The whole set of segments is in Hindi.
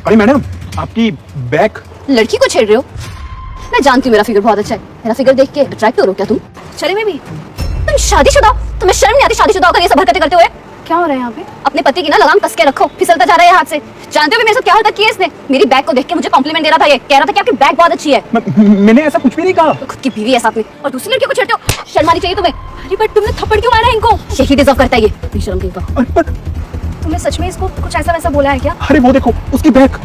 अरे मैडम, आपकी बैक। लड़की को छेड़ रहे हो? मैं जानती हूँ मेरा फिगर बहुत अच्छा है। मेरा फिगर देख के अट्रैक्ट हो रहे हो क्या तुम? चले में भी तुम शादीशुदा, तुम्हें शर्म नहीं आती शादीशुदा होकर ये सब हरकतें करते हुए? क्या हो रहा है यहाँ पे? अपने पति की ना लगाम कस के रखो, फिसलता जा रहा है हाथ से। जानते हो मेरे साथ क्या हरकत की है इसने? मेरी बैग को देख के मुझे कॉम्प्लीमेंट दे रहा था, ये कह रहा था कि आपकी बैग बहुत अच्छी है। मैंने ऐसा कुछ भी नहीं कहा। तो खुद की बीवी है साथ में और दूसरी लड़की को छेड़ते हो, शर्म आनी चाहिए तुम्हें। अरे बट तुमने थप्पड़ क्यों मारा है इनको? यही डिजर्व करता है ये बेशर्म कहीं का। तुमने सच में इसको कुछ ऐसा वैसा बोला है क्या? अरे वो देखो उसकी बैक।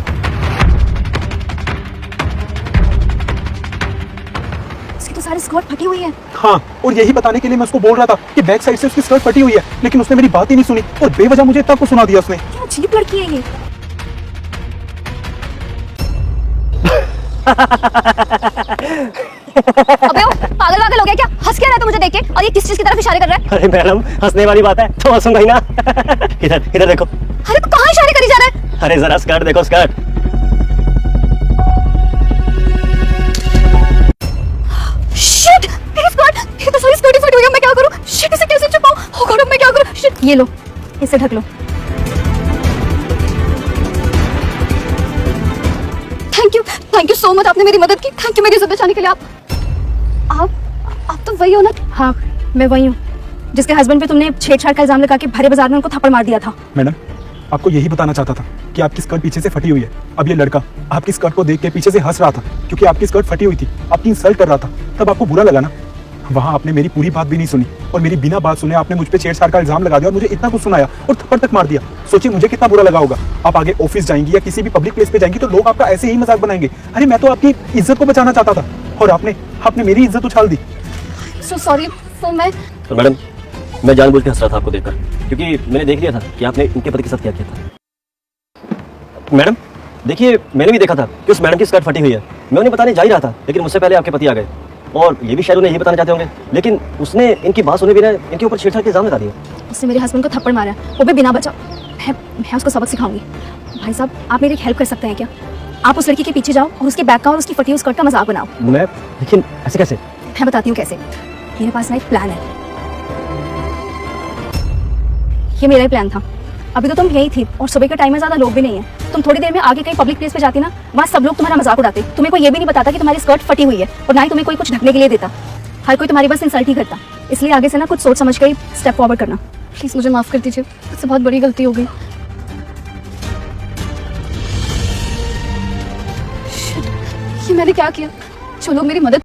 इसकी तो सारी स्कर्ट फटी हुई है। हाँ, और यही बताने के लिए मैं उसको बोल रहा था कि बैक साइड से उसकी स्कर्ट फटी हुई है, लेकिन उसने मेरी बात ही नहीं सुनी और बेवजह मुझे इतना कुछ सुना दिया उसने। क्या अजीब लड़की है ये। अबे ओ, पागल वागल हो गया क्या? हंस क्या रहा है तू मुझे देख के? और ये किस चीज की तरफ इशारे कर रहा है? अरे मैडम, हंसने वाली बात है तो हंसूंगा ही ना। इधर इधर देखो। अरे तू कहाँ इशारे करी जा रहा है? अरे जरा स्कर्ट देखो, स्कर्ट। शिट, मेरी स्कर्ट, ये तो सारी स्कर्ट ही फटी हुई है। मैं क्या करूं? शिट, इसे कैसे छुपाऊं? ओ गॉड, मैं क्या करूं? शिट, ये लो, इसे ढक लो। थैंक यू सो मच, आपने मेरी मदद की। थैंक यू मेरी इज्जत बचाने के लिए। आप तो वही हो ना? हाँ, मैं वही हूँ जिसके हस्बैंड पे तुमने छेड़छाड़ का इल्जाम लगा के भरे बाजार में उनको थप्पड़ मार दिया था। मैडम, आपको यही बताना चाहता था कि आपकी स्कर्ट पीछे से फटी हुई है। अब ये लड़का आपकी स्कर्ट को देख के पीछे से हंस रहा था क्योंकि आपकी स्कर्ट फटी हुई थी, आपकी इंसल्ट कर रहा था। तब आपको बुरा लगा ना? वहाँ आपने मेरी पूरी बात भी नहीं सुनी और मेरी बिना बात सुने आपने मुझ पे छेड़छाड़ का इल्जाम लगा दिया और मुझे इतना कुछ सुनाया और थप्पड़ तक मार दिया। सोचिए मुझे कितना बुरा लगा होगा। आप आगे ऑफिस जाएंगी या किसी भी पब्लिक प्लेस पे जाएंगी तो लोग आपका ऐसे ही मजाक बनाएंगे। अरे मैं तो आपकी इज्जत को बचाना चाहता था और आपने मेरी इज्जत उछाल दी। So sorry. तो मैडम, मैं जानबूझ के हंस रहा था आपको देखकर, क्योंकि मैंने देख लिया था कि आपने इनके पति के साथ क्या किया था। मैडम देखिए, मैंने भी देखा था कि उस मैडम की स्कर्ट फटी हुई है। मैं उन्हें बताने जा ही रहा था, लेकिन मुझसे पहले आपके पति आ गए और ये भी शायद उन्हें यही बताना चाहते होंगे, लेकिन उसने इनकी बात सुने बिना इनके ऊपर छेड़छाड़ के इल्जाम लगा दिए। उसने मेरे हस्बैंड को थप्पड़ मारा, वो भी बिना बचा। मैं उसको सबक सिखाऊंगी। भाई साहब, आप मेरी एक हेल्प कर सकते हैं क्या? आप उस लड़की के पीछे जाओ और उसके बैग का और उसकी फटी हुई स्कर्ट का मजाक बनाओ। मैं? लेकिन ऐसे कैसे? मैं बताती हूँ कैसे। मेरे पास ना एक प्लान है। ये मेरा ही प्लान था। अभी तो तुम यही थी और सुबह के टाइम में ज्यादा लोग भी नहीं है। तुम थोड़ी देर में आगे कहीं पब्लिक प्लेस पे जाती ना, वहाँ सब लोग तुम्हारा मजाक उड़ाते। तुम्हें कोई ये भी नहीं बताता कि तुम्हारी स्कर्ट फटी हुई है और ना ही तुम्हें कोई कुछ ढकने के लिए देता। हर कोई तुम्हारी बस इंसल्ट ही करता। इसलिए आगे से ना कुछ सोच समझ कर ही स्टेप फॉरवर्ड करना। प्लीज मुझे माफ कर दीजिए, मुझसे बहुत बड़ी गलती हो गई। ये मैंने क्या किया? जो लोग मेरी मदद